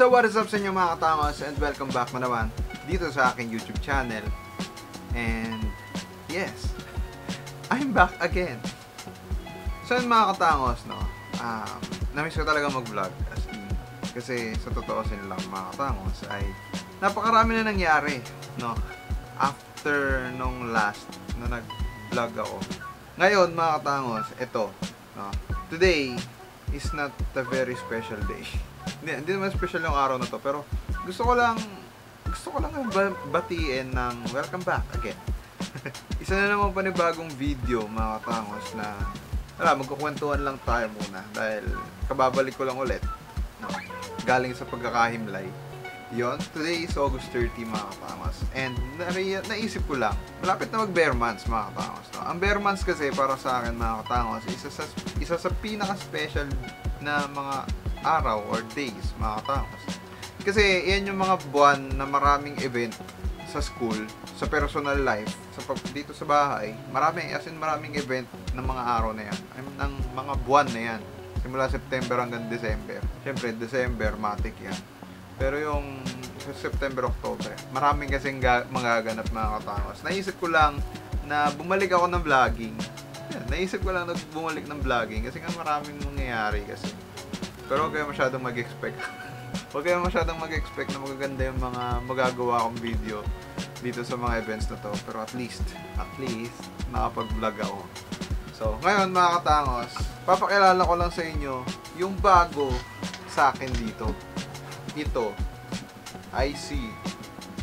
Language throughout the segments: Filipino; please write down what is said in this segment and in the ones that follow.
what is up sa inyo mga katangos, and welcome back na naman dito sa aking YouTube channel. And yes, I'm back again. So yun mga katangos, no, namiss ko talaga mag-vlog kasi sa totoo lang mga katangos ay napakarami na nangyari, no, after nung last na nag-vlog ako. Ngayon mga katangos, ito, no, today is not a very special day. Hindi naman special yung araw na to, pero gusto ko lang batiin ng welcome back again. Isa na naman panibagong video mga katangos na magkukwentuhan lang tayo muna dahil kababalik ko lang ulit, no, galing sa pagkakahimlay. Yon, today is August 30 mga katangos, and naisip ko lang, malapit na mag bare months mga katangos, no? Ang bare months kasi para sa akin mga katangos, isa sa pinaka-special na mga araw or days mga katangos. Kasi yan yung mga buwan na maraming event sa school, sa personal life, dito sa bahay, maraming event ng mga araw na yan, ng mga buwan na yan, simula September hanggang December. Siyempre December matik yan, pero yung September, October, maraming kasing magaganap mga katangos. Naisip ko lang na bumalik ako ng vlogging. Naisip ko lang na bumalik ng vlogging kasi nga maraming mangyayari kasi. Pero huwag kayo masyadong mag-expect. Huwag kayo masyadong mag-expect na magaganda yung mga magagawa kong video dito sa mga events na to. Pero at least, nakapag-vlog ako. So, ngayon mga katangos, papakilala ko lang sa inyo yung bago sa akin dito. Ito, IC.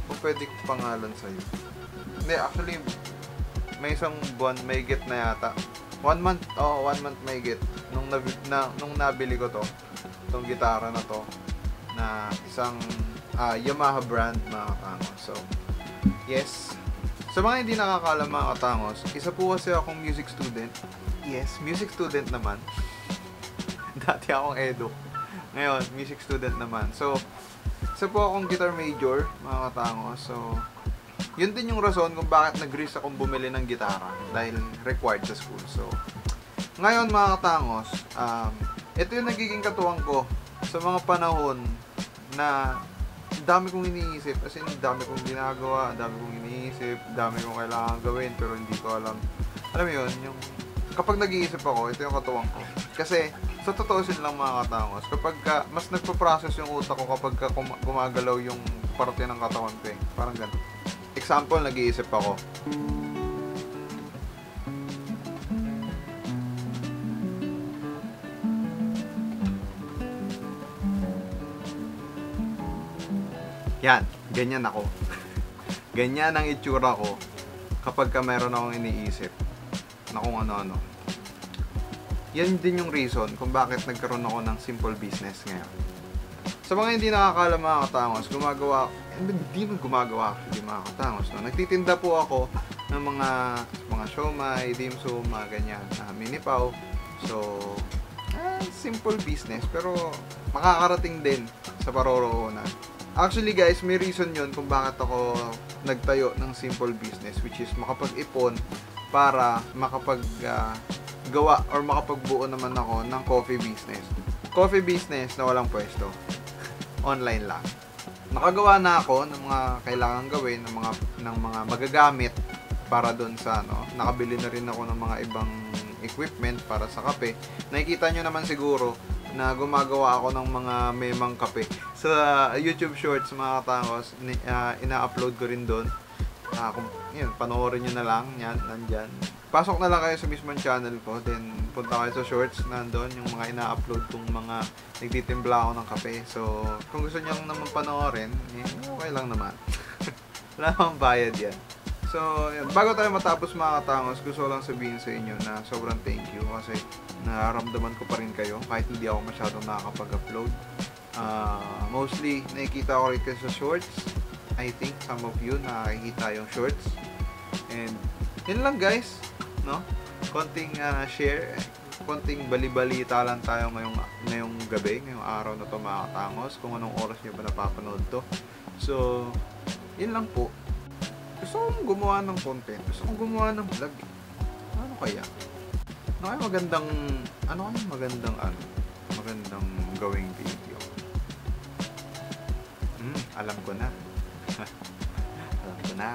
Kung pwede pangalan sa'yo. Hindi, actually, may isang buwan, may get na yata. 1 month may get. Nung nabili ko to, itong gitara na to, na isang Yamaha brand mga katangos. So, yes. Sa mga hindi nakakaalam mga katangos, isa po kasi akong music student. Yes, music student naman. Dati akong edo. Ngayon, music student naman. So, isa po akong guitar major mga katangos. So, yun din yung rason kung bakit nag-risk akong bumili ng gitara dahil required sa school. So, ngayon mga katangos, ito yung nagiging katuwang ko sa mga panahon na dami kong iniisip, as in dami kong ginagawa, dami kong iniisip, dami kong kailangan gawin pero hindi ko alam. Alam mo yun, yung kapag nag-iisip ako, ito yung katuwang ko. Kasi sa totoo lang mga katangos, kapag mas nagpo-process yung utak ko kapag gumagalaw yung parte ng katawan ko, parang ganun. Example, nag-iisip ako. Yan, ganyan ako. Ganyan ang itsura ko kapag meron akong iniisip na kung ano-ano. Yan din yung reason kung bakit nagkaroon ako ng simple business ngayon. Sa mga hindi nakakaalam mga katangos, hindi mga katangos, no? Nagtitinda po ako ng mga siomai, dimsum, mga ganyan, minipaw. So, simple business pero makakarating din sa paroroonan. Actually guys, may reason yun kung bakit ako nagtayo ng simple business, which is makapag-ipon para makapaggawa or makapagbuo naman ako ng coffee business. Coffee business na walang pwesto. Online lang. Nakagawa na ako ng mga kailangan gawin, ng mga magagamit para doon sa nakabili na rin ako ng mga ibang equipment para sa kape. Nakikita nyo naman siguro na gumagawa ako ng mga memang kape sa YouTube Shorts mga katangos. Ina-upload ko rin doon. Yun, panoorin nyo na lang yan, nandyan. Pasok na lang kayo sa mismong channel ko, then punta kayo sa Shorts, nandun yung mga ina-upload kong mga nagtitimpla ako ng kape. So kung gusto nyo naman panoorin, okay lang naman. Wala namang bayad yan. So, yun. Bago tayo matapos mga katangos, gusto ko lang sabihin sa inyo na sobrang thank you kasi nararamdaman ko pa rin kayo kahit hindi ako masyadong nakakapag-upload. Mostly, nakikita ko rin kayo sa shorts. I think some of you nakikita yung shorts. And, yun lang guys, no? Konting share, konting bali-balita lang tayo ngayong gabi, ngayong araw na to mga katangos, kung anong oras nyo ba napapanood to. So, yun lang po. Gusto kong gumawa ng content. Gusto kong gumawa ng vlog. Ano kaya? Ano kaya magandang gawing video? Alam ko na. Alam ko na.